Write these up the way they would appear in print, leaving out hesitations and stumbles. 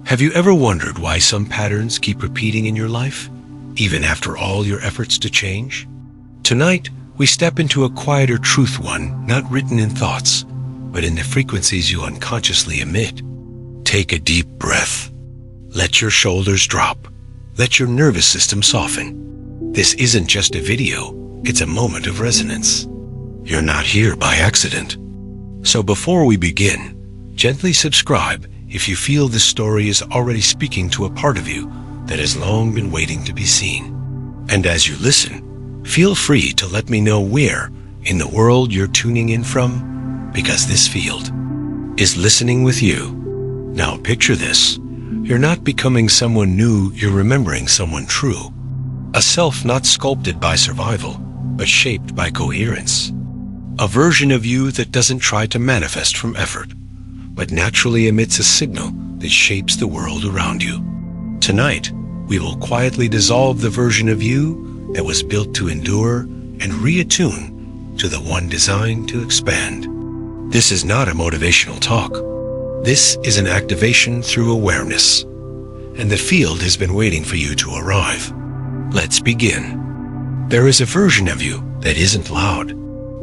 Have you ever wondered why some patterns keep repeating in your life, even after all your efforts to change? Tonight, we step into a quieter truth, one not written in thoughts, but in the frequencies you unconsciously emit. Take a deep breath. Let your shoulders drop. Let your nervous system soften. This isn't just a video, it's a moment of resonance. You're not here by accident. So before we begin, gently subscribe if you feel this story is already speaking to a part of you that has long been waiting to be seen. And as you listen, feel free to let me know where in the world you're tuning in from, because this field is listening with you. Now picture this. You're not becoming someone new, you're remembering someone true. A self not sculpted by survival, but shaped by coherence. A version of you that doesn't try to manifest from effort, but naturally emits a signal that shapes the world around you. Tonight, we will quietly dissolve the version of you that was built to endure and reattune to the one designed to expand. This is not a motivational talk. This is an activation through awareness, and the field has been waiting for you to arrive. Let's begin. There is a version of you that isn't loud.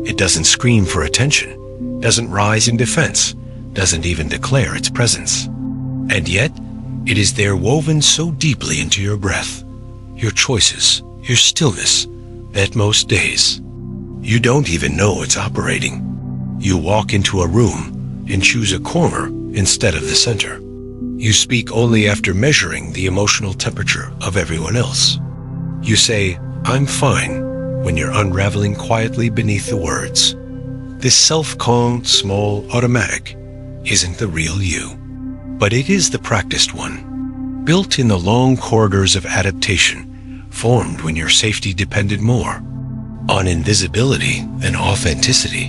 It doesn't scream for attention, doesn't rise in defense, doesn't even declare its presence. And yet, it is there woven so deeply into your breath, your choices, your stillness, that most days, you don't even know it's operating. You walk into a room and choose a corner instead of the center. You speak only after measuring the emotional temperature of everyone else. You say, "I'm fine," when you're unraveling quietly beneath the words. This self-calmed, small, automatic isn't the real you, but it is the practiced one, built in the long corridors of adaptation, formed when your safety depended more on invisibility than authenticity.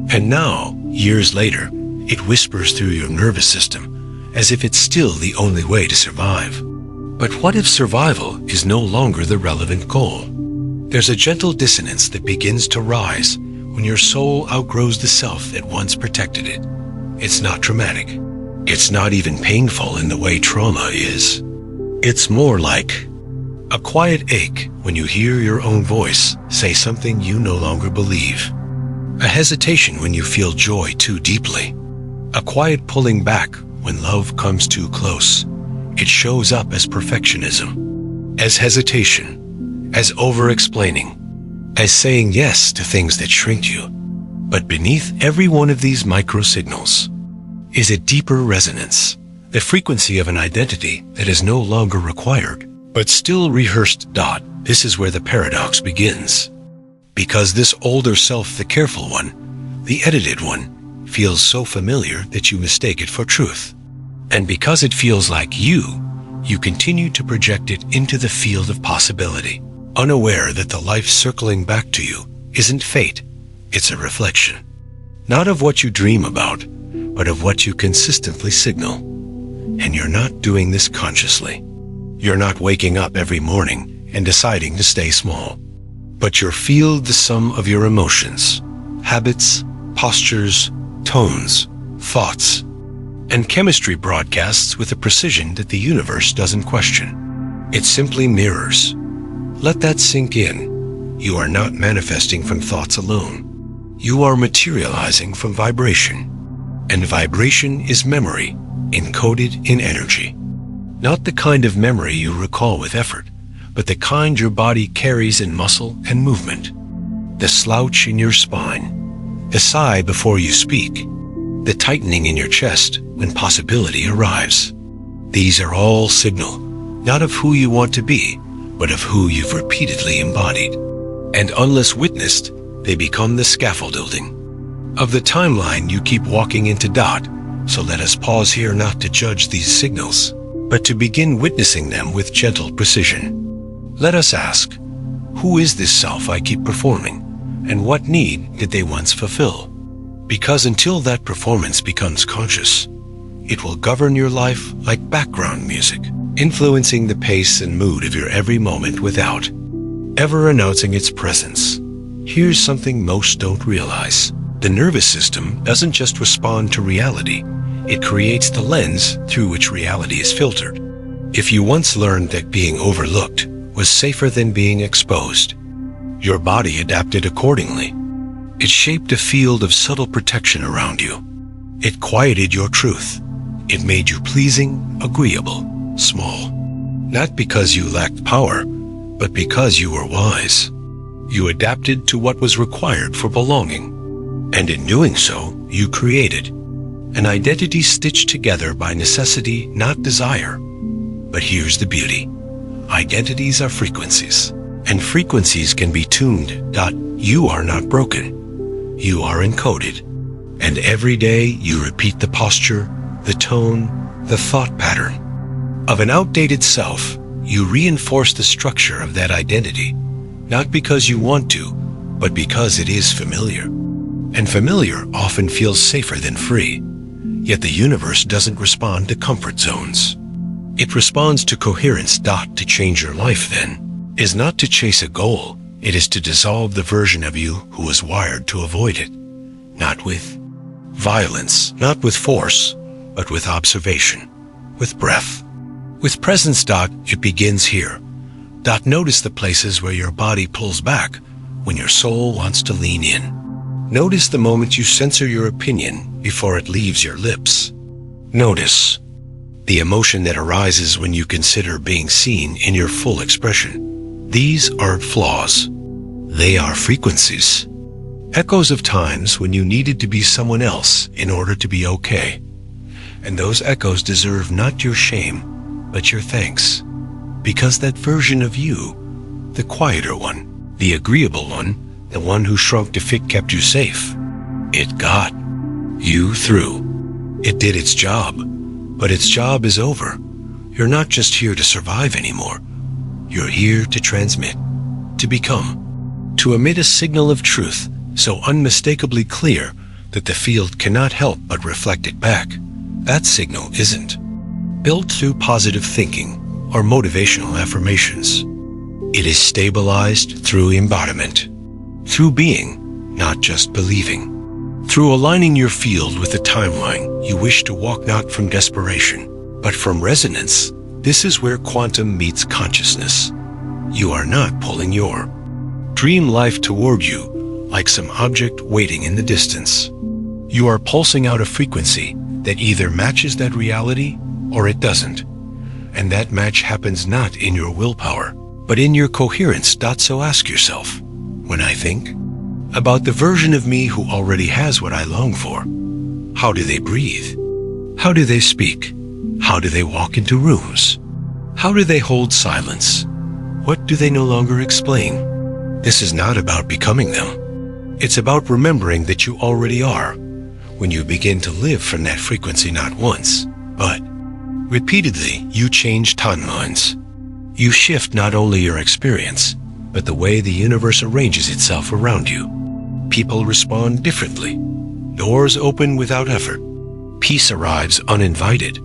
And now, years later, it whispers through your nervous system as if it's still the only way to survive. But what if survival is no longer the relevant goal? There's a gentle dissonance that begins to rise when your soul outgrows the self that once protected it. It's not traumatic. It's not even painful in the way trauma is. It's more like a quiet ache when you hear your own voice say something you no longer believe. A hesitation when you feel joy too deeply. A quiet pulling back when love comes too close. It shows up as perfectionism, as hesitation, as over-explaining, as saying yes to things that shrink you. But beneath every one of these micro-signals is a deeper resonance, the frequency of an identity that is no longer required, but still rehearsed. This is where the paradox begins. Because this older self, the careful one, the edited one, feels so familiar that you mistake it for truth. And because it feels like you continue to project it into the field of possibility, unaware that the life circling back to you isn't fate, it's a reflection. Not of what you dream about, but of what you consistently signal. And you're not doing this consciously. You're not waking up every morning and deciding to stay small, but you're the sum of your emotions, habits, postures, tones, thoughts, and chemistry broadcasts with a precision that the universe doesn't question. It simply mirrors. Let that sink in. You are not manifesting from thoughts alone. You are materializing from vibration. And vibration is memory, encoded in energy. Not the kind of memory you recall with effort, but the kind your body carries in muscle and movement. The slouch in your spine, the sigh before you speak, the tightening in your chest when possibility arrives. These are all signal, not of who you want to be, but of who you've repeatedly embodied. And unless witnessed, they become the scaffolding of the timeline you keep walking into. So let us pause here not to judge these signals, but to begin witnessing them with gentle precision. Let us ask, who is this self I keep performing? And what need did they once fulfill? Because until that performance becomes conscious, it will govern your life like background music, influencing the pace and mood of your every moment without ever announcing its presence. Here's something most don't realize. The nervous system doesn't just respond to reality, It creates the lens through which reality is filtered. If you once learned that being overlooked was safer than being exposed, your body adapted accordingly. It shaped a field of subtle protection around you. It quieted your truth. It made you pleasing, agreeable, small. Not because you lacked power, but because you were wise. You adapted to what was required for belonging. And in doing so, you created an identity stitched together by necessity, not desire. But here's the beauty. Identities are frequencies, and frequencies can be tuned. You are not broken. You are encoded. And every day you repeat the posture, the tone, the thought pattern of an outdated self. You reinforce the structure of that identity, not because you want to, but because it is familiar. And familiar often feels safer than free. Yet the universe doesn't respond to comfort zones. It responds to coherence. To change your life, then, is not to chase a goal. It is to dissolve the version of you who was wired to avoid it. Not with violence, not with force, but with observation, with breath, with presence. It begins here. Notice the places where your body pulls back when your soul wants to lean in. Notice the moment you censor your opinion before it leaves your lips. Notice the emotion that arises when you consider being seen in your full expression. These aren't flaws. They are frequencies. Echoes of times when you needed to be someone else in order to be okay. And those echoes deserve not your shame, but your thanks. Because that version of you, the quieter one, the agreeable one, the one who shrunk to fit, kept you safe. It got you through. It did its job, but its job is over. You're not just here to survive anymore. You're here to transmit, to become, to emit a signal of truth so unmistakably clear that the field cannot help but reflect it back. That signal isn't built through positive thinking or motivational affirmations. It is stabilized through embodiment. Through being, not just believing. Through aligning your field with the timeline you wish to walk, not from desperation, but from resonance. This is where quantum meets consciousness. You are not pulling your dream life toward you like some object waiting in the distance. You are pulsing out a frequency that either matches that reality or it doesn't. And that match happens not in your willpower, but in your coherence. So ask yourself, when I think about the version of me who already has what I long for, how do they breathe? How do they speak? How do they walk into rooms? How do they hold silence? What do they no longer explain? This is not about becoming them. It's about remembering that you already are when you begin to live from that frequency, not once, but repeatedly. You change timelines. You shift not only your experience, but the way the universe arranges itself around you. People respond differently. Doors open without effort. Peace arrives uninvited.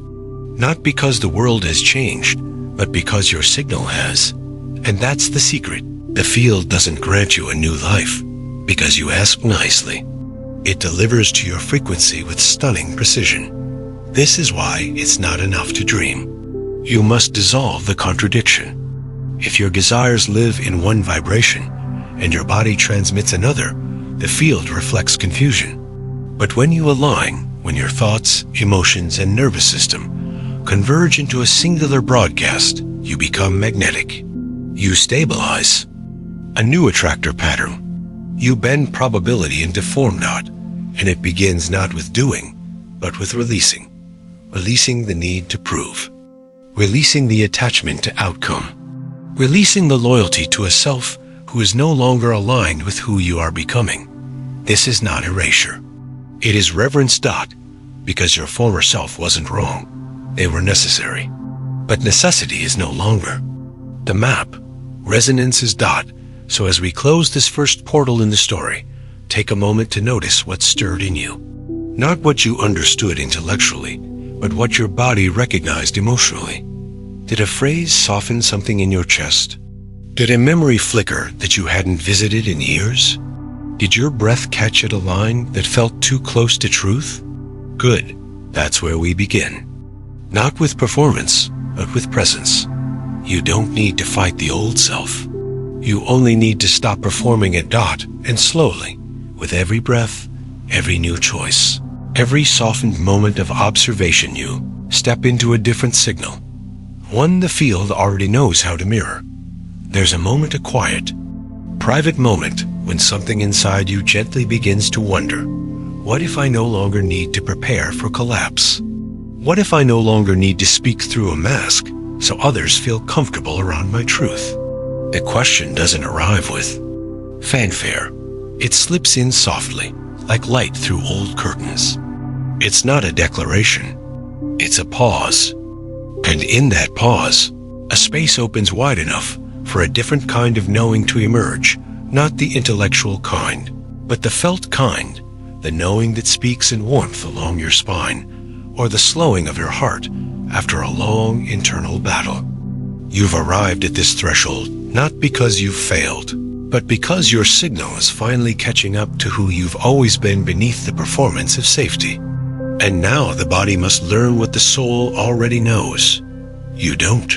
Not because the world has changed, but because your signal has. And that's the secret. The field doesn't grant you a new life because you ask nicely. It delivers to your frequency with stunning precision. This is why it's not enough to dream. You must dissolve the contradiction. If your desires live in one vibration and your body transmits another, the field reflects confusion. But when you align, when your thoughts, emotions, and nervous system converge into a singular broadcast, you become magnetic. You stabilize. A new attractor pattern. You bend probability into form. And it begins not with doing, but with releasing. Releasing the need to prove. Releasing the attachment to outcome. Releasing the loyalty to a self who is no longer aligned with who you are becoming. This is not erasure. It is reverence. Because your former self wasn't wrong. They were necessary. But necessity is no longer the map. Resonance is. So as we close this first portal in the story, take a moment to notice what stirred in you. Not what you understood intellectually, but what your body recognized emotionally. Did a phrase soften something in your chest? Did a memory flicker that you hadn't visited in years? Did your breath catch at a line that felt too close to truth? Good. That's where we begin. Not with performance, but with presence. You don't need to fight the old self. You only need to stop performing at dot and slowly, with every breath, every new choice, every softened moment of observation, you step into a different signal. One the field already knows how to mirror. There's a moment of quiet, private moment when something inside you gently begins to wonder, what if I no longer need to prepare for collapse? What if I no longer need to speak through a mask so others feel comfortable around my truth? The question doesn't arrive with fanfare. It slips in softly, like light through old curtains. It's not a declaration. It's a pause. And in that pause, a space opens wide enough for a different kind of knowing to emerge, not the intellectual kind, but the felt kind, the knowing that speaks in warmth along your spine, or the slowing of your heart after a long internal battle. You've arrived at this threshold not because you've failed, but because your signal is finally catching up to who you've always been beneath the performance of safety. And now the body must learn what the soul already knows. You don't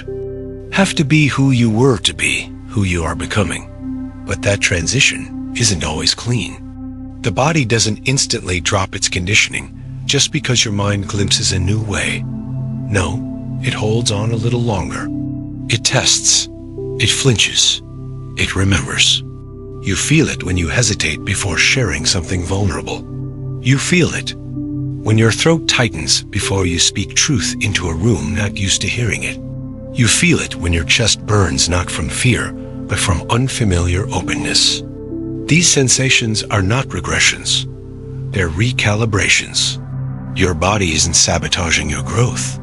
have to be who you were to be, who you are becoming. But that transition isn't always clean. The body doesn't instantly drop its conditioning just because your mind glimpses a new way. No, it holds on a little longer. It tests. It flinches. It remembers. You feel it when you hesitate before sharing something vulnerable. You feel it when your throat tightens before you speak truth into a room not used to hearing it. You feel it when your chest burns not from fear, but from unfamiliar openness. These sensations are not regressions. They're recalibrations. Your body isn't sabotaging your growth.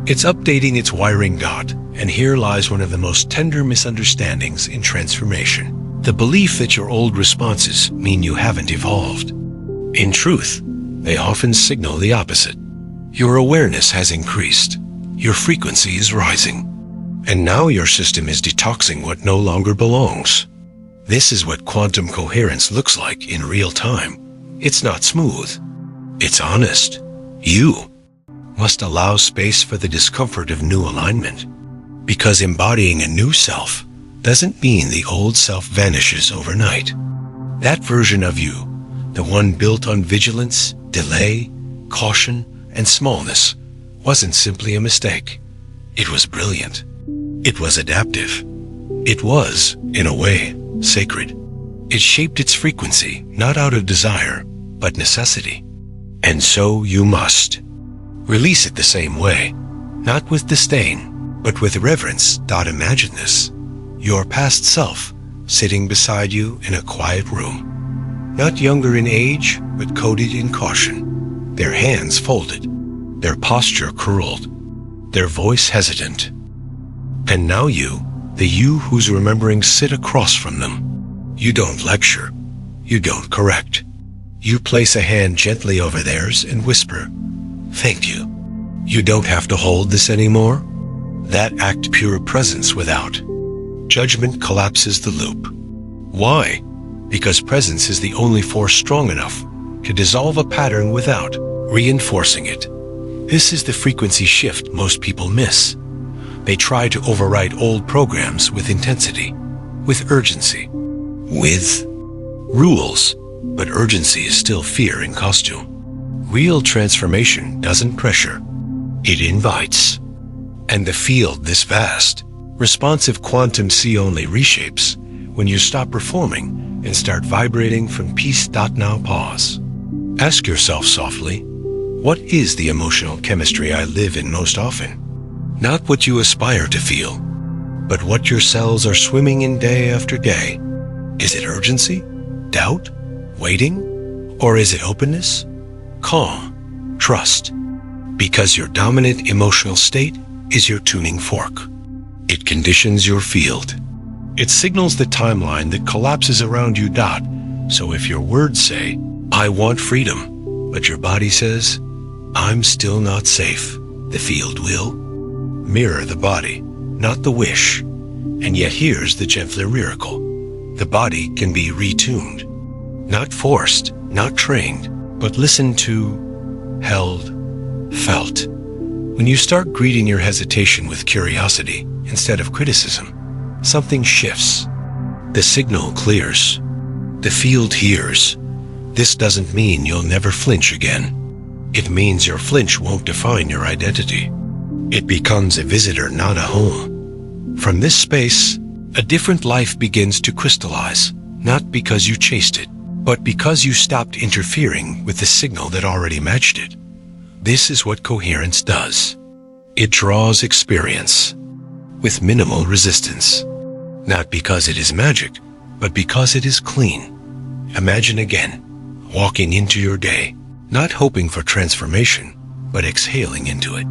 It's updating its wiring dot, and here lies one of the most tender misunderstandings in transformation. The belief that your old responses mean you haven't evolved. In truth, they often signal the opposite. Your awareness has increased. Your frequency is rising. And now your system is detoxing what no longer belongs. This is what quantum coherence looks like in real time. It's not smooth. It's honest. You must allow space for the discomfort of new alignment. Because embodying a new self doesn't mean the old self vanishes overnight. That version of you, the one built on vigilance, delay, caution, and smallness, wasn't simply a mistake. It was brilliant. It was adaptive. It was, in a way, sacred. It shaped its frequency, not out of desire, but necessity. And so you must release it the same way, not with disdain, but with reverence. Imagine this, your past self sitting beside you in a quiet room, not younger in age, but coated in caution, their hands folded, their posture curled, their voice hesitant. And now you, the you who's remembering, sit across from them. You don't lecture. You don't correct. You place a hand gently over theirs and whisper, "Thank you. You don't have to hold this anymore." That act pure presence without judgment collapses the loop. Why? Because presence is the only force strong enough to dissolve a pattern without reinforcing it. This is the frequency shift most people miss. They try to override old programs with intensity, with urgency, with rules, but urgency is still fear in costume. Real transformation doesn't pressure, it invites. And the field this vast, responsive quantum sea only reshapes when you stop performing and start vibrating from peace. Now pause. Ask yourself softly, what is the emotional chemistry I live in most often? Not what you aspire to feel, but what your cells are swimming in day after day. Is it urgency, doubt, waiting, or is it openness, calm, trust? Because your dominant emotional state is your tuning fork. It conditions your field. It signals the timeline that collapses around you. So if your words say, "I want freedom," but your body says, "I'm still not safe," the field will mirror the body, not the wish. And yet here's the gentler miracle. The body can be retuned, not forced, not trained, but listened to, held, felt. When you start greeting your hesitation with curiosity instead of criticism, something shifts. The signal clears. The field hears. This doesn't mean you'll never flinch again. It means your flinch won't define your identity. It becomes a visitor, not a home. From this space, a different life begins to crystallize, not because you chased it, but because you stopped interfering with the signal that already matched it. This is what coherence does. It draws experience with minimal resistance, not because it is magic, but because it is clean. Imagine again, walking into your day, not hoping for transformation, but exhaling into it.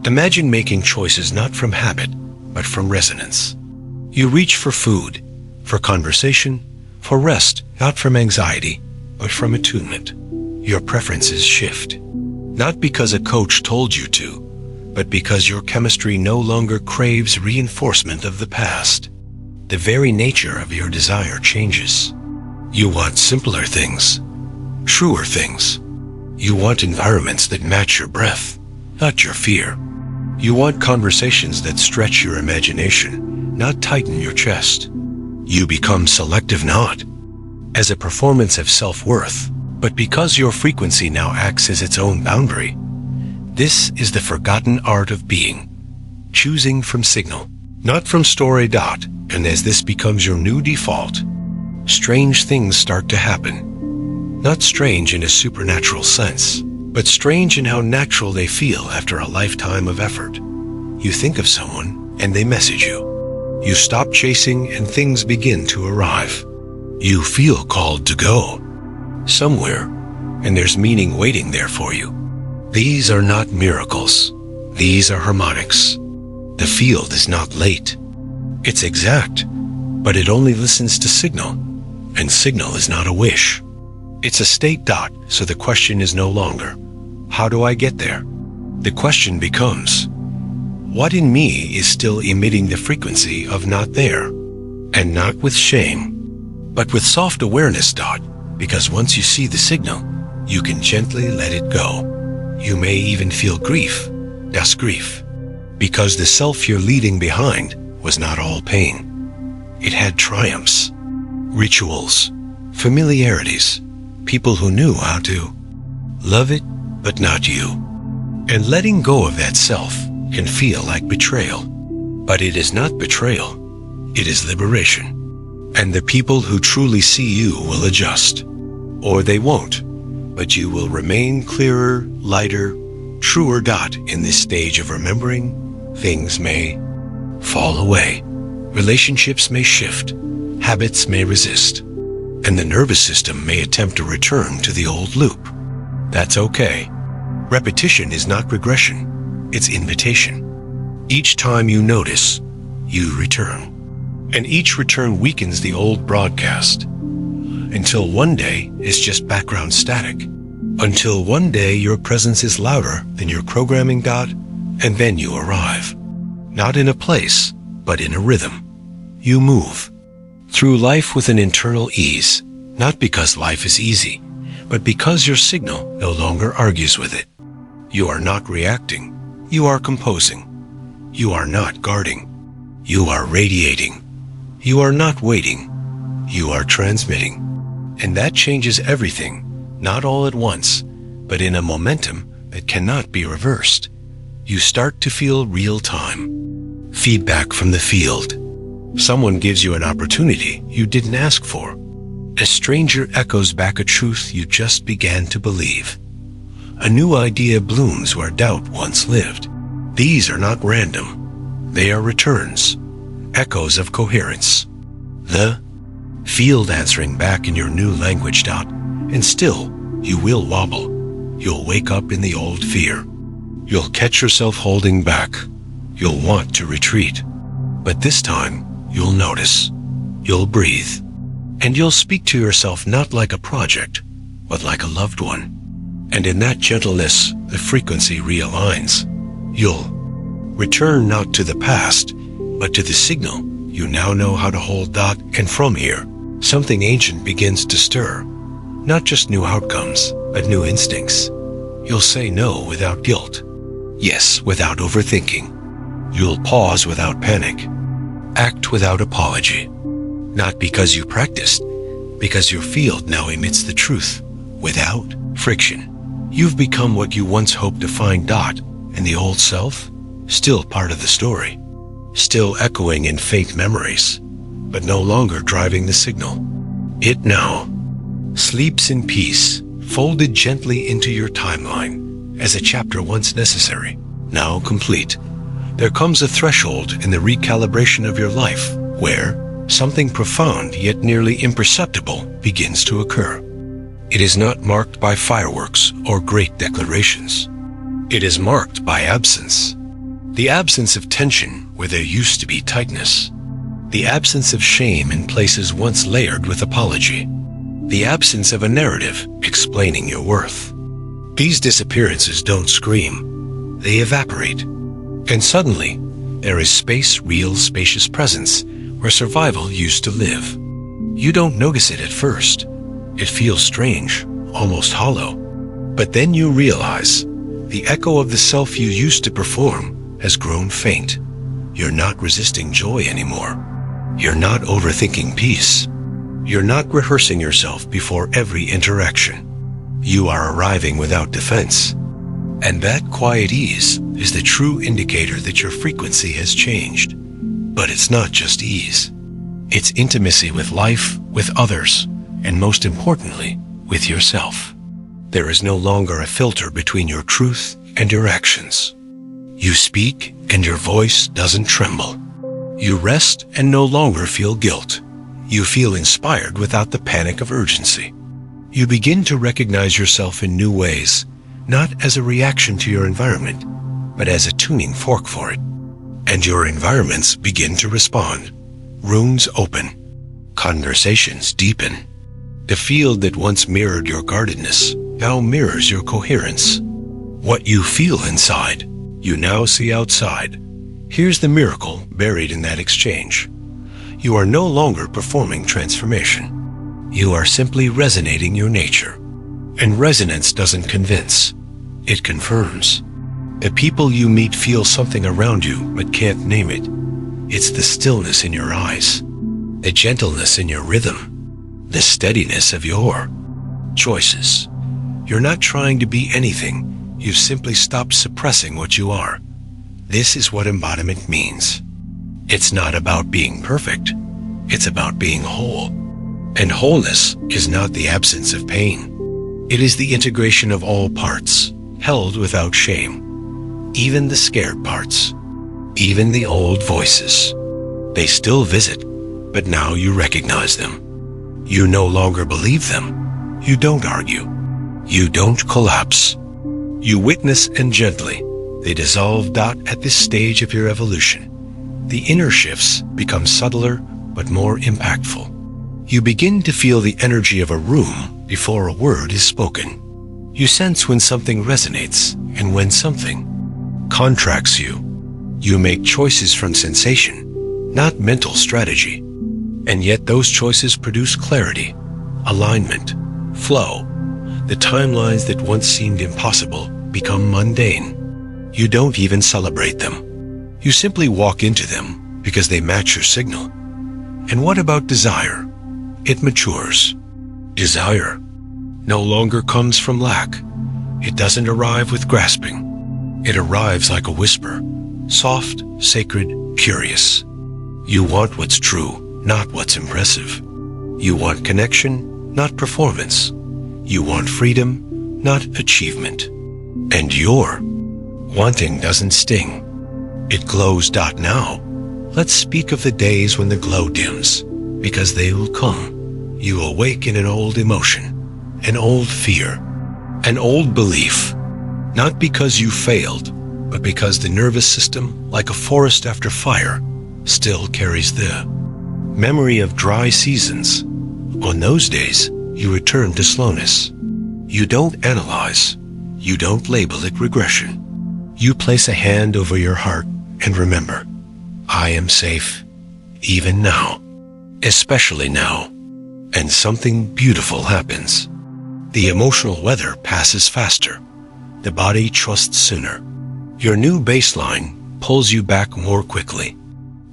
Imagine making choices not from habit, but from resonance. You reach for food, for conversation, for rest, not from anxiety, but from attunement. Your preferences shift, not because a coach told you to, but because your chemistry no longer craves reinforcement of the past. The very nature of your desire changes. You want simpler things, truer things. You want environments that match your breath, not your fear. You want conversations that stretch your imagination, not tighten your chest. You become selective not as a performance of self-worth, but because your frequency now acts as its own boundary. This is the forgotten art of being, choosing from signal, not from story. And as this becomes your new default, strange things start to happen. Not strange in a supernatural sense, but strange in how natural they feel after a lifetime of effort. You think of someone and they message you. You stop chasing and things begin to arrive. You feel called to go somewhere, and there's meaning waiting there for you. These are not miracles. These are harmonics. The field is not late. It's exact, but it only listens to signal, and signal is not a wish. It's a state. So the question is no longer, how do I get there? The question becomes, what in me is still emitting the frequency of not there? And not with shame, but with soft awareness. Because once you see the signal, you can gently let it go. You may even feel grief, das grief, because the self you're leaving behind was not all pain. It had triumphs, rituals, familiarities, people who knew how to love it, but not you. And letting go of that self can feel like betrayal. But it is not betrayal, it is liberation. And the people who truly see you will adjust. Or they won't, but you will remain clearer, lighter, truer. In this stage of remembering, things may fall away. Relationships may shift. Habits may resist. And the nervous system may attempt to return to the old loop. That's okay. Repetition is not regression. It's invitation. Each time you notice, you return. And each return weakens the old broadcast. Until one day it's just background static. Until one day your presence is louder than your programming. And then you arrive. Not in a place, but in a rhythm. You move through life with an internal ease, not because life is easy, but because your signal no longer argues with it. You are not reacting. You are composing. You are not guarding. You are radiating. You are not waiting. You are transmitting. And that changes everything, not all at once, but in a momentum that cannot be reversed. You start to feel real time. Feedback from the field. Someone gives you an opportunity you didn't ask for. A stranger echoes back a truth you just began to believe. A new idea blooms where doubt once lived. These are not random. They are returns, echoes of coherence. The field answering back in your new language. And still, you will wobble. You'll wake up in the old fear. You'll catch yourself holding back. You'll want to retreat. But this time, you'll notice. You'll breathe. And you'll speak to yourself not like a project, but like a loved one. And in that gentleness, the frequency realigns. You'll return not to the past, but to the signal you now know how to hold. And from here, something ancient begins to stir. Not just new outcomes, but new instincts. You'll say no without guilt. Yes, without overthinking. You'll pause without panic. Act without apology. Not because you practiced, because your field now emits the truth, without friction. You've become what you once hoped to find. And the old self? Still part of the story. Still echoing in faint memories, but no longer driving the signal. It now sleeps in peace, folded gently into your timeline, as a chapter once necessary, now complete. There comes a threshold in the recalibration of your life where something profound yet nearly imperceptible begins to occur. It is not marked by fireworks or great declarations. It is marked by absence. The absence of tension where there used to be tightness. The absence of shame in places once layered with apology. The absence of a narrative explaining your worth. These disappearances don't scream. They evaporate. And suddenly, there is space, real spacious presence where survival used to live. You don't notice it at first. It feels strange, almost hollow. But then you realize the echo of the self you used to perform has grown faint. You're not resisting joy anymore. You're not overthinking peace. You're not rehearsing yourself before every interaction. You are arriving without defense. And that quiet ease is the true indicator that your frequency has changed. But it's not just ease. It's intimacy with life, with others, and most importantly, with yourself. There is no longer a filter between your truth and your actions. You speak and your voice doesn't tremble. You rest and no longer feel guilt. You feel inspired without the panic of urgency. You begin to recognize yourself in new ways, not as a reaction to your environment, but as a tuning fork for it. And your environments begin to respond. Rooms open. Conversations deepen. The field that once mirrored your guardedness now mirrors your coherence. What you feel inside, you now see outside. Here's the miracle buried in that exchange. You are no longer performing transformation. You are simply resonating your nature. And resonance doesn't convince. It confirms. The people you meet feel something around you but can't name it. It's the stillness in your eyes, the gentleness in your rhythm, the steadiness of your choices. You're not trying to be anything. You've simply stopped suppressing what you are. This is what embodiment means. It's not about being perfect. It's about being whole. And wholeness is not the absence of pain. It is the integration of all parts, held without shame. Even the scared parts. Even the old voices. They still visit, but now you recognize them. You no longer believe them. You don't argue. You don't collapse. You witness and gently, they dissolve. At this stage of your evolution, the inner shifts become subtler but more impactful. You begin to feel the energy of a room before a word is spoken. You sense when something resonates and when something contracts you. You make choices from sensation, not mental strategy. And yet those choices produce clarity, alignment, flow. The timelines that once seemed impossible become mundane. You don't even celebrate them. You simply walk into them because they match your signal. And what about desire? It matures. Desire no longer comes from lack. It doesn't arrive with grasping. It arrives like a whisper, soft, sacred, curious. You want what's true, not what's impressive. You want connection, not performance. You want freedom, not achievement. And your wanting doesn't sting. It glows. Now, let's speak of the days when the glow dims, because they will come. You awaken an old emotion, an old fear, an old belief, not because you failed, but because the nervous system, like a forest after fire, still carries the memory of dry seasons. On those days, you return to slowness. You don't analyze. You don't label it regression. You place a hand over your heart and remember, I am safe, even now, especially now. And something beautiful happens. The emotional weather passes faster. the body trusts sooner. Your new baseline pulls you back more quickly.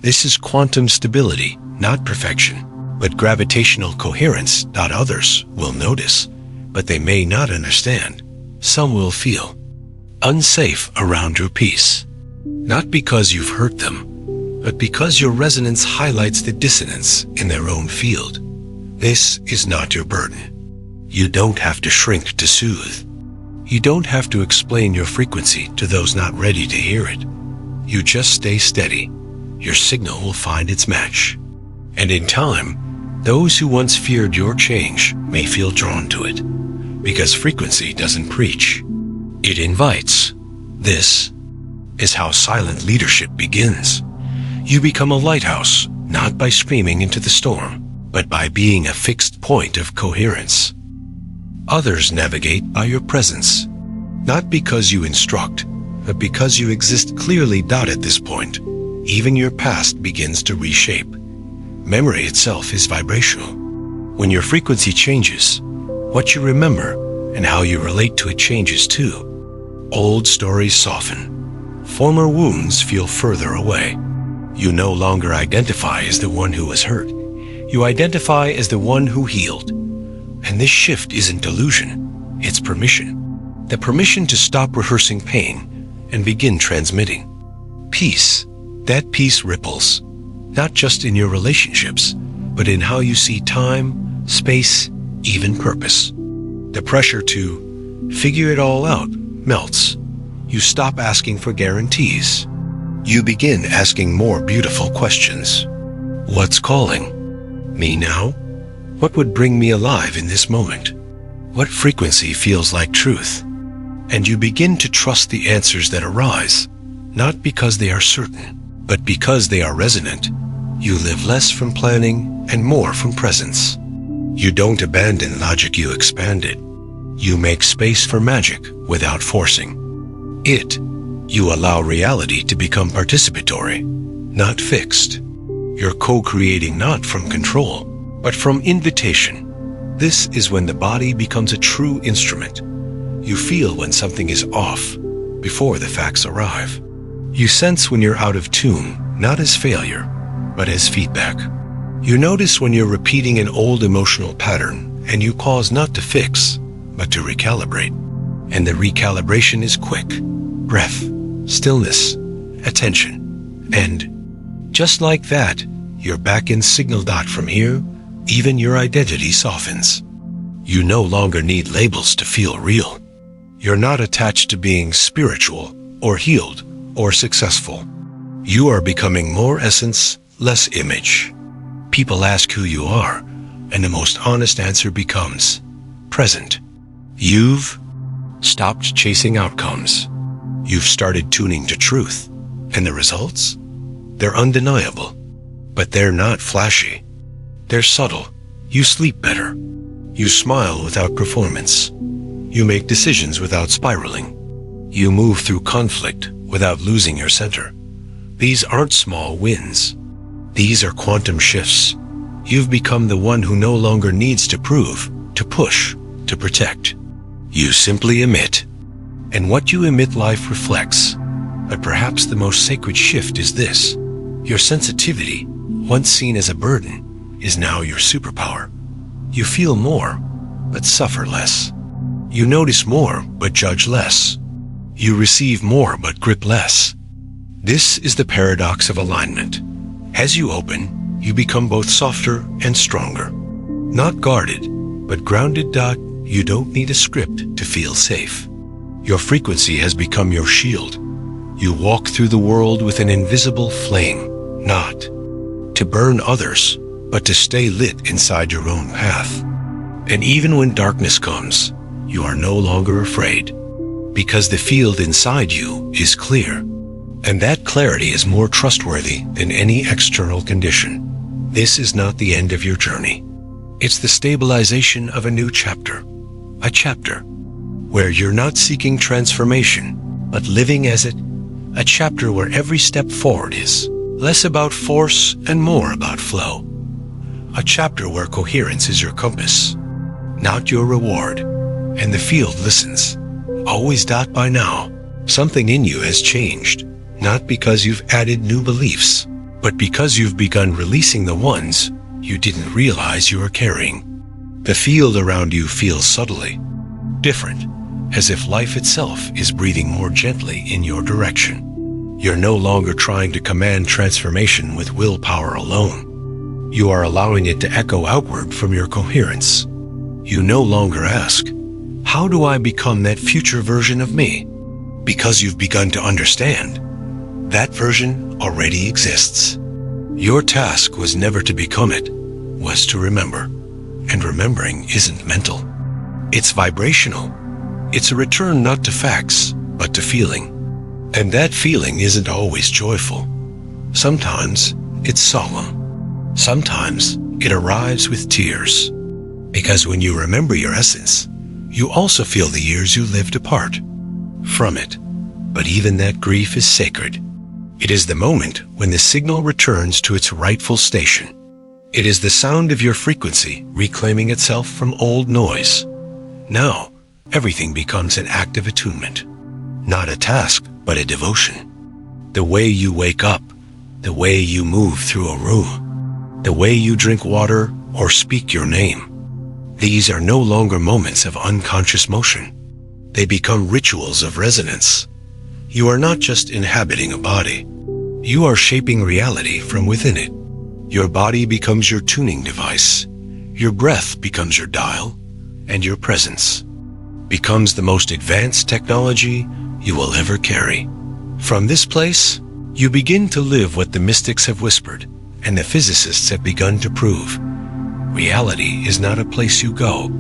This is quantum stability, not perfection, but gravitational coherence. Others will notice, but they may not understand. Some will feel unsafe around your peace, not because you've hurt them, but because your resonance highlights the dissonance in their own field. This is not your burden. You don't have to shrink to soothe. You don't have to explain your frequency to those not ready to hear it. You just stay steady. Your signal will find its match. And in time, those who once feared your change may feel drawn to it, because frequency doesn't preach. It invites. This is how silent leadership begins. You become a lighthouse, not by screaming into the storm, but by being a fixed point of coherence. Others navigate by your presence, not because you instruct, but because you exist clearly. At this point, even your past begins to reshape. Memory itself is vibrational. When your frequency changes, what you remember and how you relate to it changes too. Old stories soften. Former wounds feel further away. You no longer identify as the one who was hurt. You identify as the one who healed. And this shift isn't delusion, it's permission. The permission to stop rehearsing pain and begin transmitting peace. That peace ripples, not just in your relationships, but in how you see time, space, even purpose. The pressure to figure it all out melts. You stop asking for guarantees. You begin asking more beautiful questions. What's calling me now? What would bring me alive in this moment? What frequency feels like truth? And you begin to trust the answers that arise, not because they are certain, but because they are resonant. You live less from planning and more from presence. You don't abandon logic, you expand it. You make space for magic without forcing it. You allow reality to become participatory, not fixed. You're co-creating not from control, but from invitation. This is when the body becomes a true instrument. You feel when something is off before the facts arrive. You sense when you're out of tune, not as failure, but as feedback. You notice when you're repeating an old emotional pattern, and you pause not to fix, but to recalibrate. And the recalibration is quick. Breath, stillness, attention. And just like that, you're back in signal. From here, even your identity softens. You no longer need labels to feel real. You're not attached to being spiritual or healed or successful. You are becoming more essence, less image. People ask who you are, and the most honest answer becomes present. You've stopped chasing outcomes. You've started tuning to truth, and the results? They're undeniable, but they're not flashy. They're subtle. You sleep better. You smile without performance. You make decisions without spiraling. You move through conflict without losing your center. These aren't small wins. These are quantum shifts. You've become the one who no longer needs to prove, to push, to protect. You simply emit. And what you emit, life reflects. But perhaps the most sacred shift is this. Your sensitivity, once seen as a burden, is now your superpower. You feel more, but suffer less. You notice more, but judge less. You receive more, but grip less. This is the paradox of alignment. As you open, you become both softer and stronger. Not guarded, but grounded. You don't need a script to feel safe. Your frequency has become your shield. You walk through the world with an invisible flame, not to burn others, but to stay lit inside your own path. And even when darkness comes, you are no longer afraid, because the field inside you is clear. And that clarity is more trustworthy than any external condition. This is not the end of your journey. It's the stabilization of a new chapter. A chapter where you're not seeking transformation, but living as it. A chapter where every step forward is less about force and more about flow. A chapter where coherence is your compass, not your reward, and the field listens. always. By now, something in you has changed, not because you've added new beliefs, but because you've begun releasing the ones you didn't realize you were carrying. The field around you feels subtly different, as if life itself is breathing more gently in your direction. You're no longer trying to command transformation with willpower alone. You are allowing it to echo outward from your coherence. You no longer ask, "How do I become that future version of me?" Because you've begun to understand that version already exists. Your task was never to become it, was to remember. And remembering isn't mental. It's vibrational. It's a return not to facts, but to feeling. And that feeling isn't always joyful. Sometimes it's solemn. Sometimes it arrives with tears. Because when you remember your essence, you also feel the years you lived apart from it. But even that grief is sacred. It is the moment when the signal returns to its rightful station. It is the sound of your frequency reclaiming itself from old noise. Now, everything becomes an act of attunement. Not a task, but a devotion. The way you wake up, the way you move through a room, the way you drink water or speak your name. These are no longer moments of unconscious motion. They become rituals of resonance. You are not just inhabiting a body. You are shaping reality from within it. Your body becomes your tuning device. Your breath becomes your dial, and your presence becomes the most advanced technology you will ever carry. From this place, you begin to live what the mystics have whispered, and the physicists have begun to prove. Reality is not a place you go.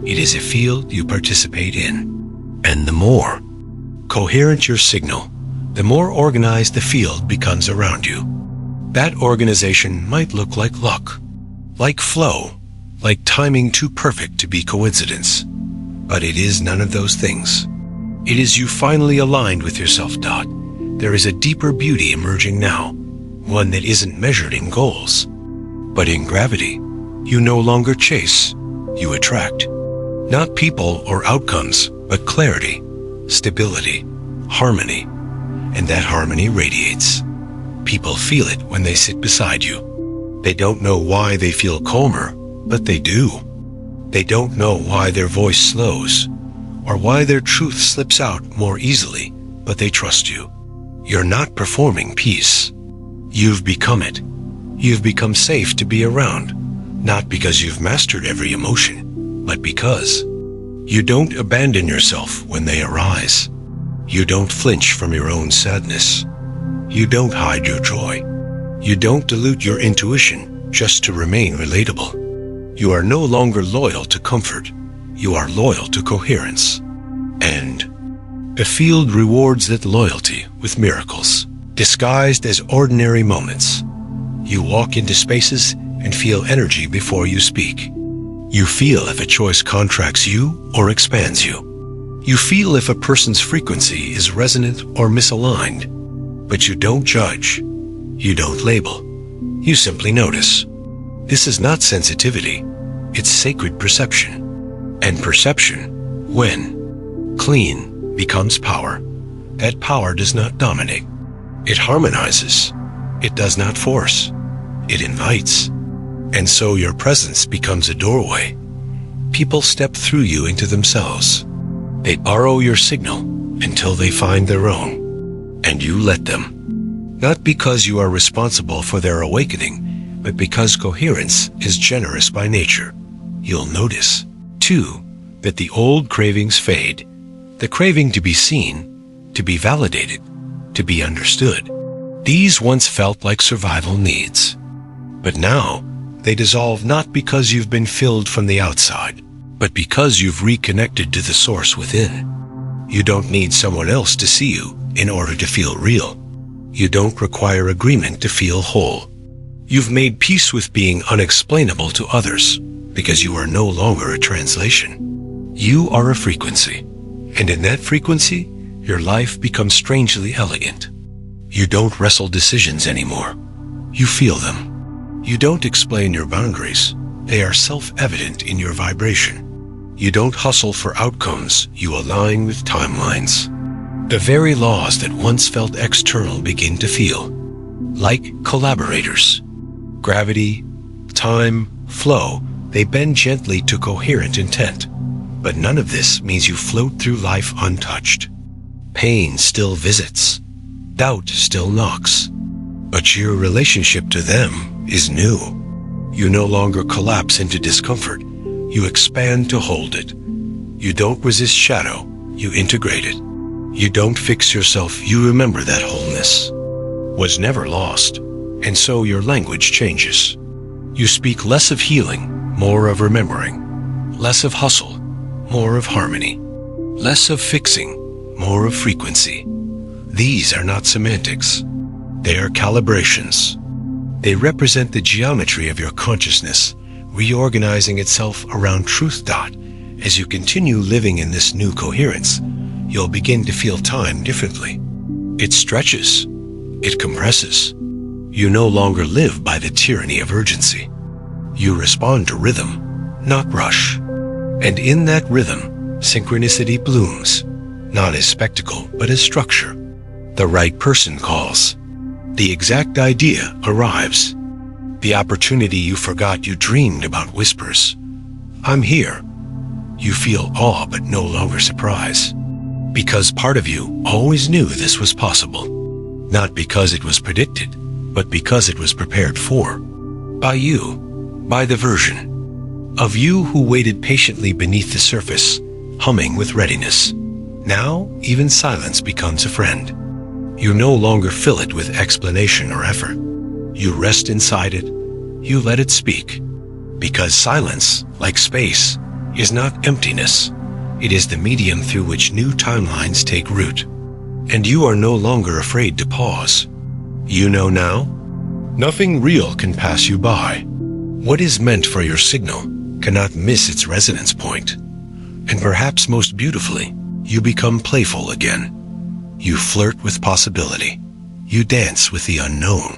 It is a field you participate in. And the more coherent your signal, the more organized the field becomes around you. That organization might look like luck, like flow, like timing too perfect to be coincidence. But it is none of those things. It is you finally aligned with yourself, Dot. There is a deeper beauty emerging now, one that isn't measured in goals, but in gravity. You no longer chase, you attract. Not people or outcomes, but clarity, stability, harmony, and that harmony radiates. People feel it when they sit beside you. They don't know why they feel calmer, but they do. They don't know why their voice slows, or why their truth slips out more easily, but they trust you. You're not performing peace. You've become it. You've become safe to be around, not because you've mastered every emotion, but because you don't abandon yourself when they arise. You don't flinch from your own sadness. You don't hide your joy. You don't dilute your intuition just to remain relatable. You are no longer loyal to comfort. You are loyal to coherence. And a field rewards that loyalty with miracles, disguised as ordinary moments. You walk into spaces and feel energy before you speak. You feel if a choice contracts you or expands you. You feel if a person's frequency is resonant or misaligned. But you don't judge. You don't label. You simply notice. This is not sensitivity. It's sacred perception. And perception, when clean, becomes power. That power does not dominate. It harmonizes. It does not force. It invites. And so your presence becomes a doorway. People step through you into themselves. They borrow your signal until they find their own. And you let them. Not because you are responsible for their awakening, but because coherence is generous by nature. You'll notice, too, that the old cravings fade. The craving to be seen, to be validated, to be understood. These once felt like survival needs. But now, they dissolve not because you've been filled from the outside, but because you've reconnected to the source within. You don't need someone else to see you in order to feel real. You don't require agreement to feel whole. You've made peace with being unexplainable to others because you are no longer a translation. You are a frequency, and in that frequency, your life becomes strangely elegant. You don't wrestle decisions anymore. You feel them. You don't explain your boundaries. They are self-evident in your vibration. You don't hustle for outcomes, you align with timelines. The very laws that once felt external begin to feel like collaborators. Gravity, time, flow, they bend gently to coherent intent. But none of this means you float through life untouched. Pain still visits. Doubt still knocks. But your relationship to them is new. You no longer collapse into discomfort. You expand to hold it. You don't resist shadow, you integrate it. You don't fix yourself, you remember that wholeness was never lost, and so your language changes. You speak less of healing, more of remembering, less of hustle, more of harmony, less of fixing, more of frequency. These are not semantics. They are calibrations. They represent the geometry of your consciousness, reorganizing itself around truth. As you continue living in this new coherence, you'll begin to feel time differently. It stretches. It compresses. You no longer live by the tyranny of urgency. You respond to rhythm, not rush. And in that rhythm, synchronicity blooms, not as spectacle, but as structure. The right person calls. The exact idea arrives. The opportunity you forgot you dreamed about whispers. I'm here. You feel awe but no longer surprise. Because part of you always knew this was possible. Not because it was predicted, but because it was prepared for. By you. By the version of you who waited patiently beneath the surface, humming with readiness. Now, even silence becomes a friend. You no longer fill it with explanation or effort. You rest inside it. You let it speak. Because silence, like space, is not emptiness. It is the medium through which new timelines take root. And you are no longer afraid to pause. You know now? Nothing real can pass you by. What is meant for your signal cannot miss its resonance point. And perhaps most beautifully, you become playful again. You flirt with possibility. You dance with the unknown.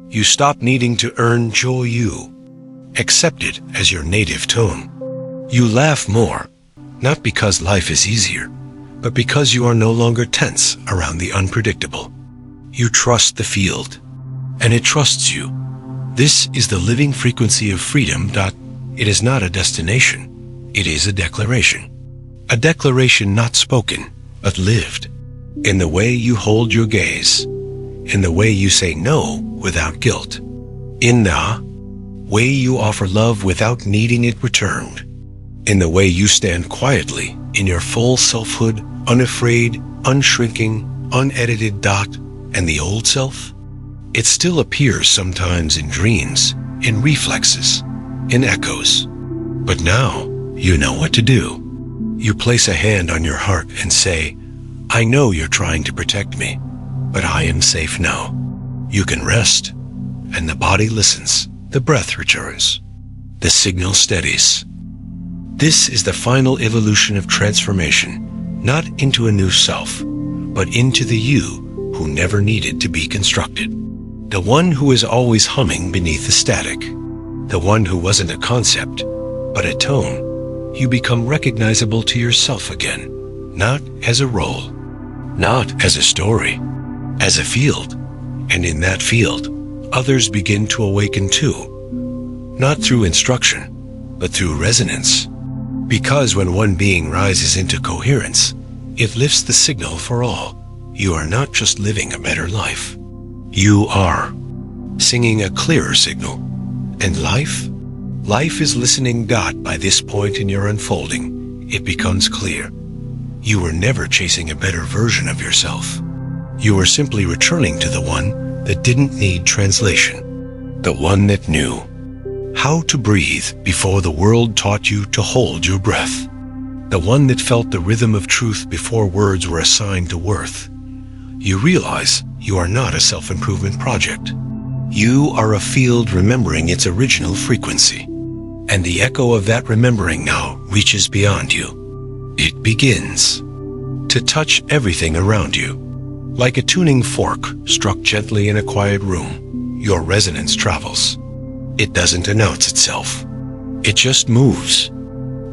You stop needing to earn joy. You accept it as your native tone. You laugh more, not because life is easier, but because you are no longer tense around the unpredictable. You trust the field, and it trusts you. This is the living frequency of freedom. It is not a destination. It is a declaration. A declaration not spoken, but lived. In the way you hold your gaze. In the way you say no without guilt. In the way you offer love without needing it returned. In the way you stand quietly in your full selfhood, unafraid, unshrinking, unedited. And the old self? It still appears sometimes in dreams, in reflexes, in echoes. But now you know what to do. You place a hand on your heart and say, I know you're trying to protect me, but I am safe now. You can rest, and the body listens. The breath returns. The signal steadies. This is the final evolution of transformation, not into a new self, but into the you who never needed to be constructed. The one who is always humming beneath the static. The one who wasn't a concept, but a tone. You become recognizable to yourself again, not as a role, not as a story, as a field. And in that field, others begin to awaken too, not through instruction, but through resonance. Because when one being rises into coherence, it lifts the signal for all. You are not just living a better life. You are singing a clearer signal. And life is listening. By this point in your unfolding, it becomes clear. You were never chasing a better version of yourself. You were simply returning to the one that didn't need translation. The one that knew how to breathe before the world taught you to hold your breath. The one that felt the rhythm of truth before words were assigned to worth. You realize you are not a self-improvement project. You are a field remembering its original frequency. And the echo of that remembering now reaches beyond you. It begins to touch everything around you. Like a tuning fork struck gently in a quiet room, your resonance travels. It doesn't announce itself. It just moves.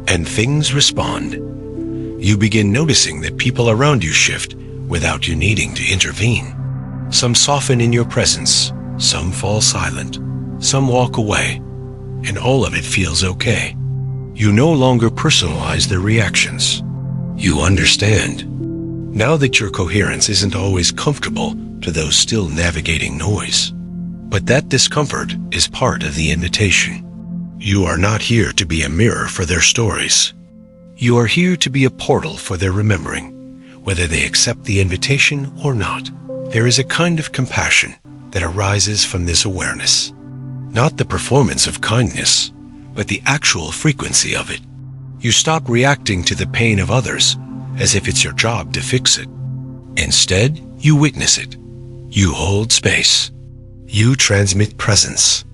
and things respond. You begin noticing that people around you shift without you needing to intervene. Some soften in your presence, some fall silent, some walk away, and all of it feels okay. You no longer personalize their reactions. You understand. Now that your coherence isn't always comfortable to those still navigating noise. But that discomfort is part of the invitation. You are not here to be a mirror for their stories. You are here to be a portal for their remembering, whether they accept the invitation or not. There is a kind of compassion that arises from this awareness. Not the performance of kindness, but the actual frequency of it. You stop reacting to the pain of others as if it's your job to fix it. Instead, you witness it. You hold space. You transmit presence.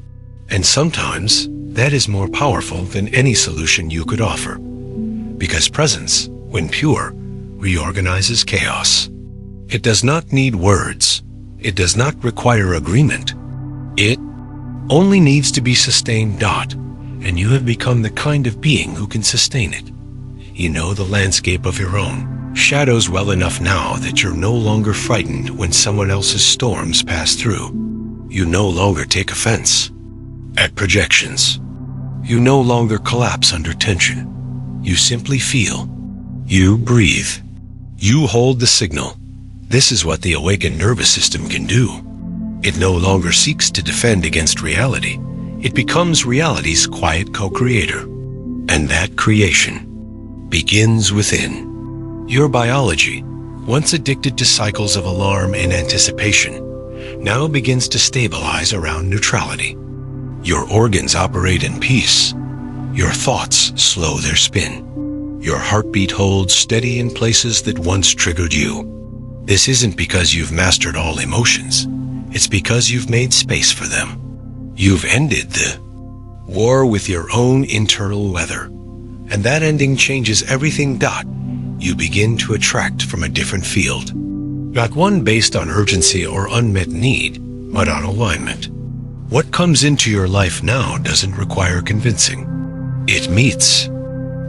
And sometimes that is more powerful than any solution you could offer. Because presence, when pure, reorganizes chaos. It does not need words. It does not require agreement. It only needs to be sustained. And you have become the kind of being who can sustain it. You know the landscape of your own shadows well enough now that you're no longer frightened when someone else's storms pass through. You no longer take offense at projections. You no longer collapse under tension. You simply feel. You breathe. You hold the signal. This is what the awakened nervous system can do. It no longer seeks to defend against reality. It becomes reality's quiet co-creator. And that creation begins within. Your biology, once addicted to cycles of alarm and anticipation, now begins to stabilize around neutrality. Your organs operate in peace. Your thoughts slow their spin. Your heartbeat holds steady in places that once triggered you. This isn't because you've mastered all emotions. It's because you've made space for them. You've ended the war with your own internal weather. And that ending changes everything. You begin to attract from a different field. Not one based on urgency or unmet need, but on alignment. What comes into your life now doesn't require convincing. It meets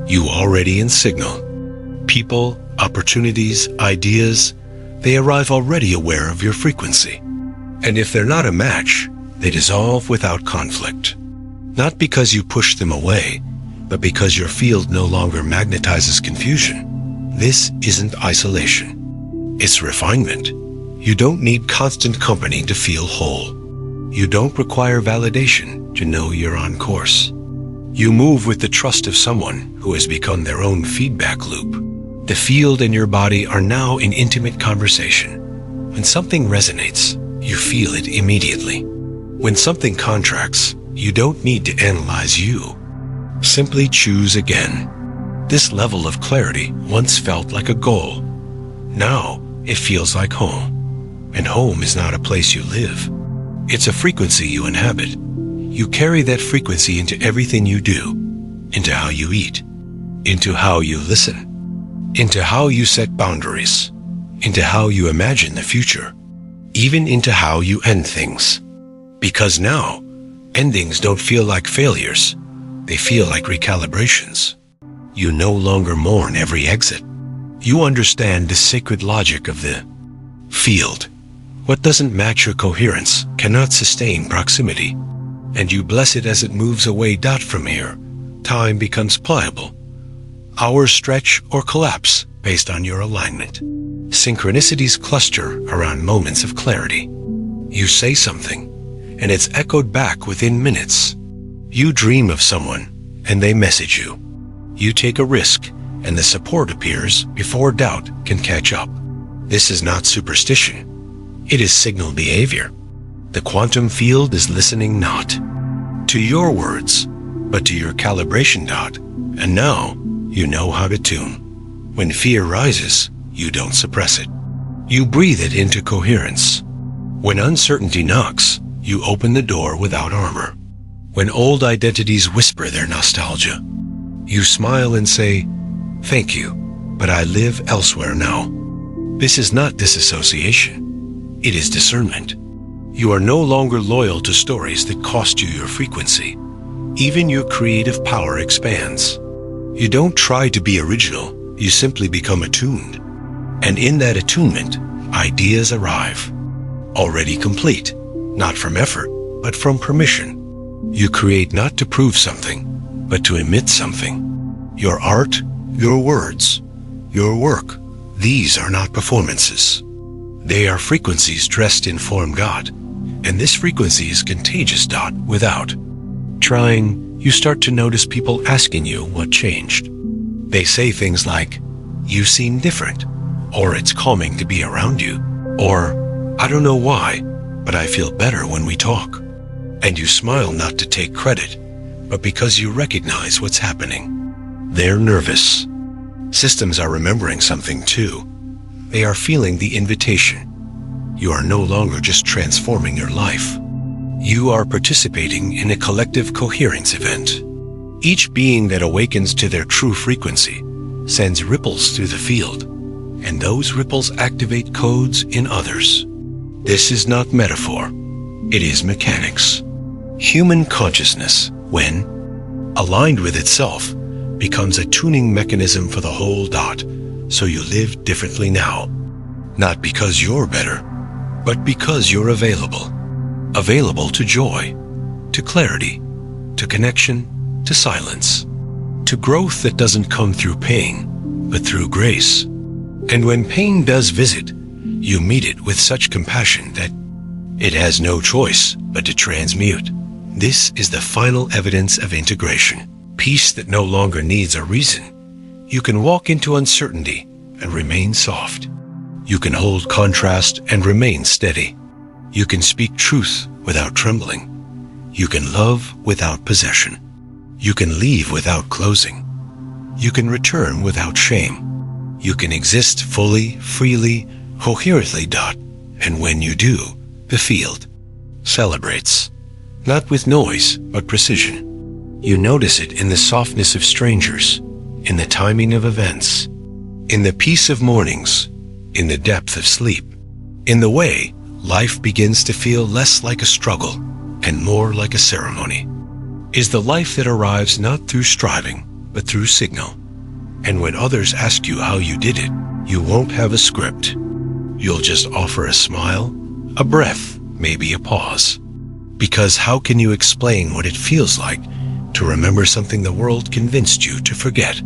you already in signal. People, opportunities, ideas, they arrive already aware of your frequency. And if they're not a match, they dissolve without conflict. Not because you push them away, but because your field no longer magnetizes confusion. This isn't isolation. It's refinement. You don't need constant company to feel whole. You don't require validation to know you're on course. You move with the trust of someone who has become their own feedback loop. The field and your body are now in intimate conversation. When something resonates, you feel it immediately. When something contracts, you don't need to analyze you. Simply choose again. This level of clarity once felt like a goal. Now, it feels like home. And home is not a place you live. It's a frequency you inhabit. You carry that frequency into everything you do, into how you eat, into how you listen, into how you set boundaries, into how you imagine the future, even into how you end things. Because now, endings don't feel like failures. They feel like recalibrations. You no longer mourn every exit. You understand the sacred logic of the field. What doesn't match your coherence cannot sustain proximity. And you bless it as it moves away. From here, time becomes pliable. Hours stretch or collapse based on your alignment. Synchronicities cluster around moments of clarity. You say something, and it's echoed back within minutes. You dream of someone, and they message you. You take a risk, and the support appears before doubt can catch up. This is not superstition. It is signal behavior. The quantum field is listening not to your words, but to your calibration. And now you know how to tune. When fear rises, you don't suppress it. You breathe it into coherence. When uncertainty knocks, you open the door without armor. When old identities whisper their nostalgia, you smile and say, "Thank you, but I live elsewhere now." This is not disassociation. It is discernment. You are no longer loyal to stories that cost you your frequency. Even your creative power expands. You don't try to be original, you simply become attuned. And in that attunement, ideas arrive, already complete, not from effort, but from permission. You create not to prove something, but to emit something. Your art, your words, your work, these are not performances. They are frequencies dressed in form God, and this frequency is contagious. Without trying, you start to notice people asking you what changed. They say things like, "You seem different," or "It's calming to be around you," or "I don't know why, but I feel better when we talk." And you smile not to take credit, but because you recognize what's happening. They're nervous. Systems are remembering something too. They are feeling the invitation. You are no longer just transforming your life. You are participating in a collective coherence event. Each being that awakens to their true frequency sends ripples through the field, and those ripples activate codes in others. This is not metaphor. It is mechanics. Human consciousness, when aligned with itself, becomes a tuning mechanism for the whole. So you live differently now, not because you're better, but because you're available. Available to joy, to clarity, to connection, to silence, to growth that doesn't come through pain, but through grace. And when pain does visit, you meet it with such compassion that it has no choice but to transmute. This is the final evidence of integration. Peace that no longer needs a reason. You can walk into uncertainty and remain soft. You can hold contrast and remain steady. You can speak truth without trembling. You can love without possession. You can leave without closing. You can return without shame. You can exist fully, freely, coherently. And when you do, the field celebrates, not with noise, but precision. You notice it in the softness of strangers, in the timing of events, in the peace of mornings, in the depth of sleep, in the way life begins to feel less like a struggle and more like a ceremony. Is the life that arrives not through striving, but through signal. And when others ask you how you did it, you won't have a script. You'll just offer a smile, a breath, maybe a pause. Because how can you explain what it feels like to remember something the world convinced you to forget?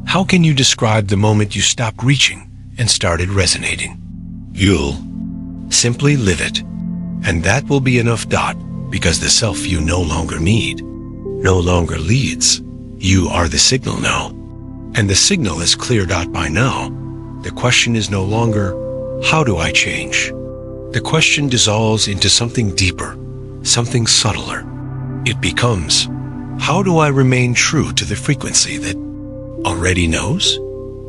How can you describe the moment you stopped reaching and started resonating? You'll simply live it. And that will be enough. Because the self you no longer need, no longer leads. You are the signal now. And the signal is clear. By now, the question is no longer, how do I change? The question dissolves into something deeper, something subtler. It becomes, how do I remain true to the frequency that already knows?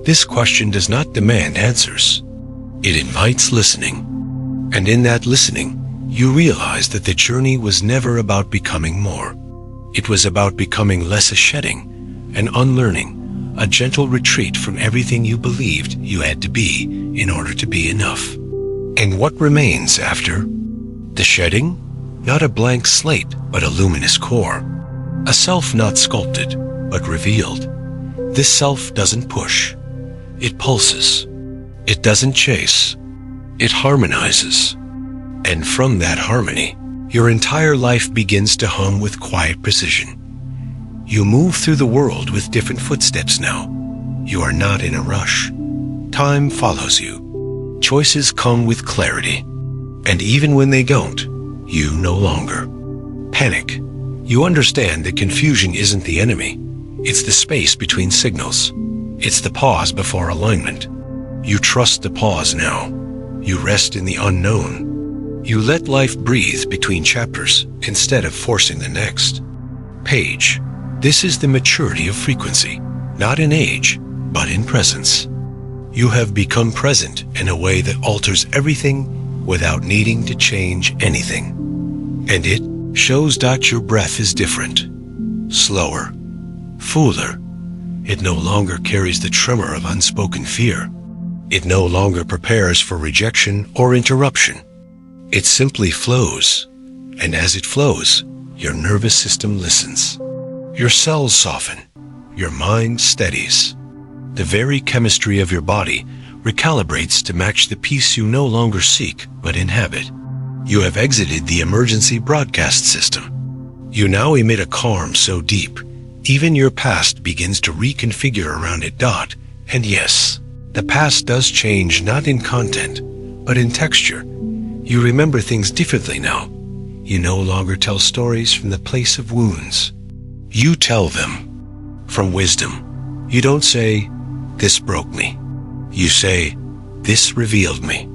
This question does not demand answers. It invites listening. And in that listening, you realize that the journey was never about becoming more. It was about becoming less, a shedding, an unlearning, a gentle retreat from everything you believed you had to be in order to be enough. And what remains after the shedding? Not a blank slate, but a luminous core. A self not sculpted, but revealed. This self doesn't push. It pulses. It doesn't chase. It harmonizes. And from that harmony, your entire life begins to hum with quiet precision. You move through the world with different footsteps now. You are not in a rush. Time follows you. Choices come with clarity. And even when they don't, you no longer panic. You understand that confusion isn't the enemy. It's the space between signals. It's the pause before alignment. You trust the pause now. You rest in the unknown. You let life breathe between chapters instead of forcing the next page. This is the maturity of frequency, not in age, but in presence. You have become present in a way that alters everything without needing to change anything. And it shows that your breath is different, slower, fuller. It no longer carries the tremor of unspoken fear. It no longer prepares for rejection or interruption. It simply flows, and as it flows, your nervous system listens. Your cells soften, your mind steadies. The very chemistry of your body recalibrates to match the peace you no longer seek but inhabit. You have exited the emergency broadcast system. You now emit a calm so deep, even your past begins to reconfigure around it. And yes, the past does change not in content, but in texture. You remember things differently now. You no longer tell stories from the place of wounds. You tell them from wisdom. You don't say, "This broke me." You say, "This revealed me."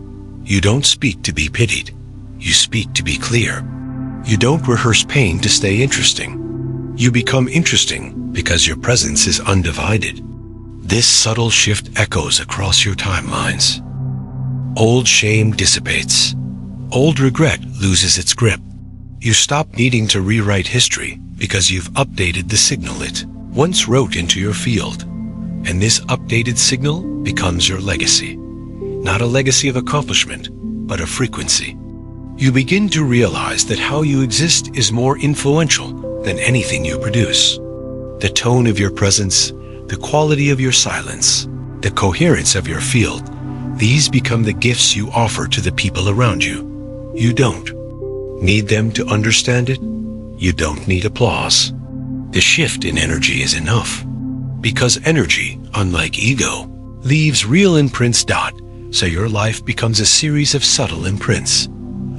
You don't speak to be pitied. You speak to be clear. You don't rehearse pain to stay interesting. You become interesting because your presence is undivided. This subtle shift echoes across your timelines. Old shame dissipates. Old regret loses its grip. You stop needing to rewrite history because you've updated the signal it once wrote into your field. And this updated signal becomes your legacy. Not a legacy of accomplishment, but a frequency. You begin to realize that how you exist is more influential than anything you produce. The tone of your presence, the quality of your silence, the coherence of your field, these become the gifts you offer to the people around you. You don't need them to understand it. You don't need applause. The shift in energy is enough. Because energy, unlike ego, leaves real imprints. So your life becomes a series of subtle imprints.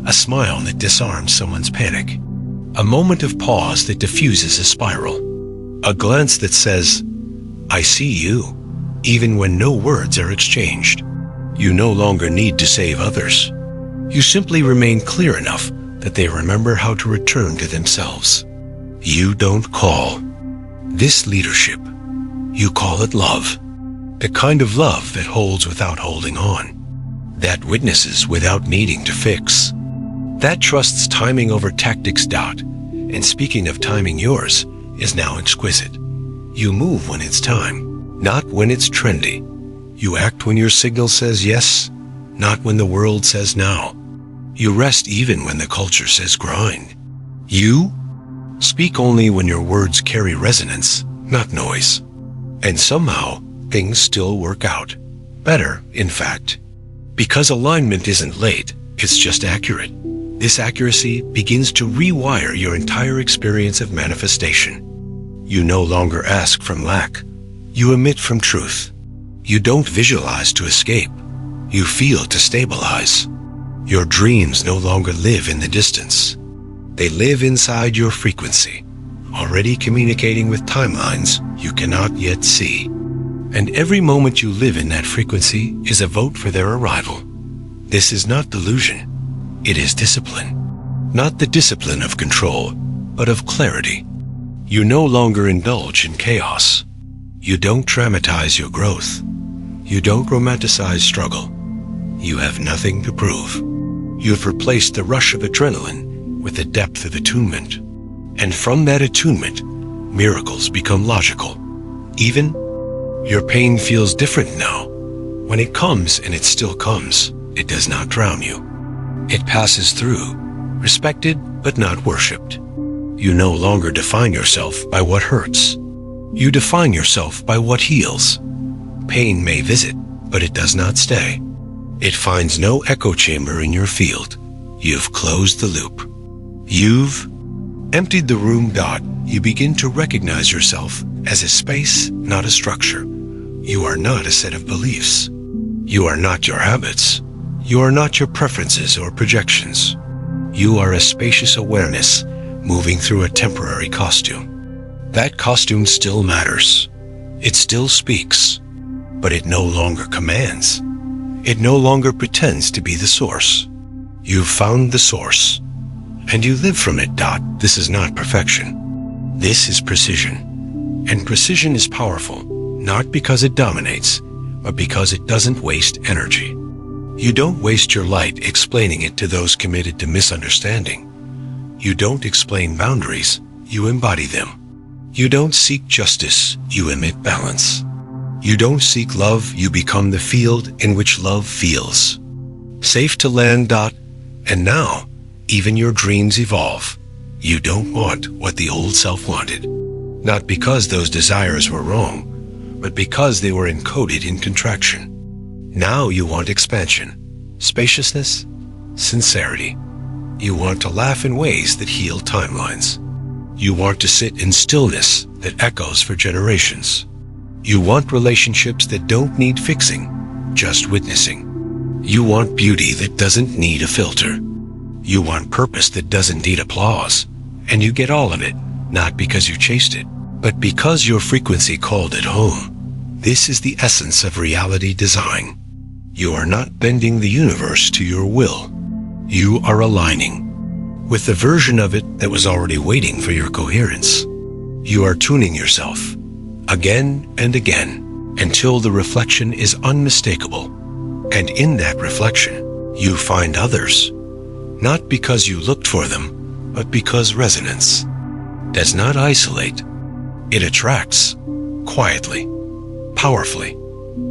A smile that disarms someone's panic. A moment of pause that diffuses a spiral. A glance that says, "I see you," even when no words are exchanged. You no longer need to save others. You simply remain clear enough that they remember how to return to themselves. You don't call this leadership. You call it love. The kind of love that holds without holding on. That witnesses without needing to fix. That trusts timing over tactics. And speaking of timing, yours is now exquisite. You move when it's time, not when it's trendy. You act when your signal says yes, not when the world says now. You rest even when the culture says grind. You speak only when your words carry resonance, not noise. And somehow, things still work out. Better, in fact. Because alignment isn't late, it's just accurate. This accuracy begins to rewire your entire experience of manifestation. You no longer ask from lack. You emit from truth. You don't visualize to escape. You feel to stabilize. Your dreams no longer live in the distance. They live inside your frequency, already communicating with timelines you cannot yet see. And every moment you live in that frequency is a vote for their arrival. This is not delusion. It is discipline. Not the discipline of control, but of clarity. You no longer indulge in chaos. You don't dramatize your growth. You don't romanticize struggle. You have nothing to prove. You've replaced the rush of adrenaline with the depth of attunement. And from that attunement, miracles become logical. Even your pain feels different now. When it comes, and it still comes, it does not drown you. It passes through, respected but not worshipped. You no longer define yourself by what hurts. You define yourself by what heals. Pain may visit, but it does not stay. It finds no echo chamber in your field. You've closed the loop. You've emptied the room. You begin to recognize yourself as a space, not a structure. You are not a set of beliefs. You are not your habits. You are not your preferences or projections. You are a spacious awareness moving through a temporary costume. That costume still matters. It still speaks, but it no longer commands. It no longer pretends to be the source. You've found the source, and you live from it. This is not perfection. This is precision. And precision is powerful, not because it dominates, but because it doesn't waste energy. You don't waste your light explaining it to those committed to misunderstanding. You don't explain boundaries, you embody them. You don't seek justice, you emit balance. You don't seek love, you become the field in which love feels. Safe to land. And now, even your dreams evolve. You don't want what the old self wanted. Not because those desires were wrong, but because they were encoded in contraction. Now you want expansion, spaciousness, sincerity. You want to laugh in ways that heal timelines. You want to sit in stillness that echoes for generations. You want relationships that don't need fixing, just witnessing. You want beauty that doesn't need a filter. You want purpose that doesn't need applause. And you get all of it, not because you chased it, but because your frequency called it home. This is the essence of reality design. You are not bending the universe to your will. You are aligning with the version of it that was already waiting for your coherence. You are tuning yourself again and again until the reflection is unmistakable. And in that reflection, you find others, not because you looked for them, but because resonance does not isolate. It attracts quietly, powerfully.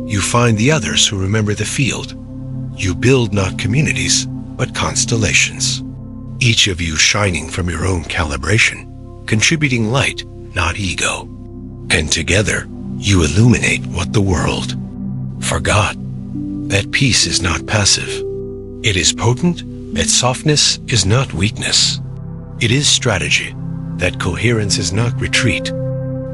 You find the others who remember the field. You build not communities, but constellations. Each of you shining from your own calibration, contributing light, not ego. And together, you illuminate what the world forgot. That peace is not passive. It is potent. That softness is not weakness. It is strategy. That coherence is not retreat.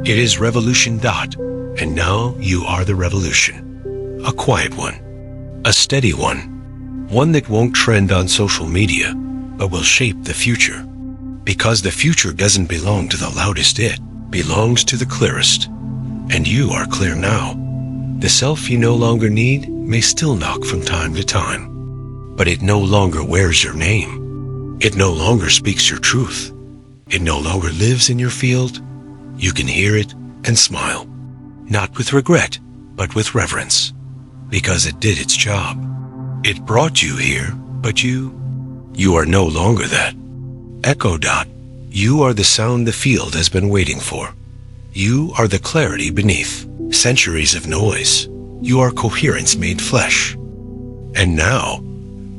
It is revolution. And now you are the revolution. A quiet one. A steady one. One that won't trend on social media, but will shape the future. Because the future doesn't belong to the loudest, it belongs to the clearest. And you are clear now. The self you no longer need may still knock from time to time, but it no longer wears your name. It no longer speaks your truth. It no longer lives in your field. You can hear it and smile, not with regret, but with reverence, because it did its job. It brought you here, but you are no longer that. Echo. You are the sound the field has been waiting for. You are the clarity beneath centuries of noise. You are coherence made flesh. And now,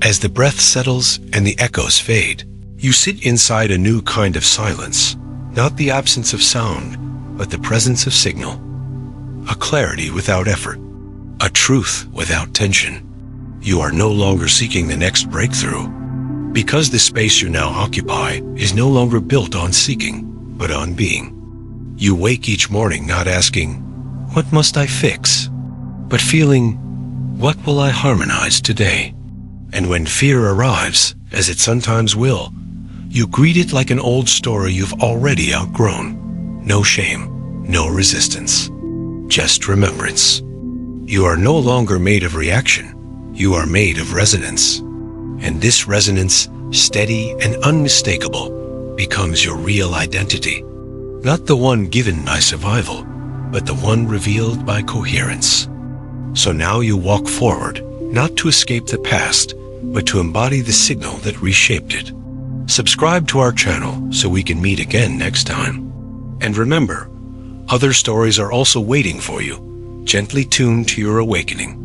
as the breath settles and the echoes fade, you sit inside a new kind of silence, not the absence of sound, but the presence of signal. A clarity without effort, a truth without tension. You are no longer seeking the next breakthrough, because the space you now occupy is no longer built on seeking, but on being. You wake each morning not asking, "What must I fix?" but feeling, "What will I harmonize today?" And when fear arrives, as it sometimes will, you greet it like an old story you've already outgrown. No shame, no resistance, just remembrance. You are no longer made of reaction. You are made of resonance. And this resonance, steady and unmistakable, becomes your real identity. Not the one given by survival, but the one revealed by coherence. So now you walk forward, not to escape the past, but to embody the signal that reshaped it. Subscribe to our channel so we can meet again next time. And remember, other stories are also waiting for you, gently tuned to your awakening.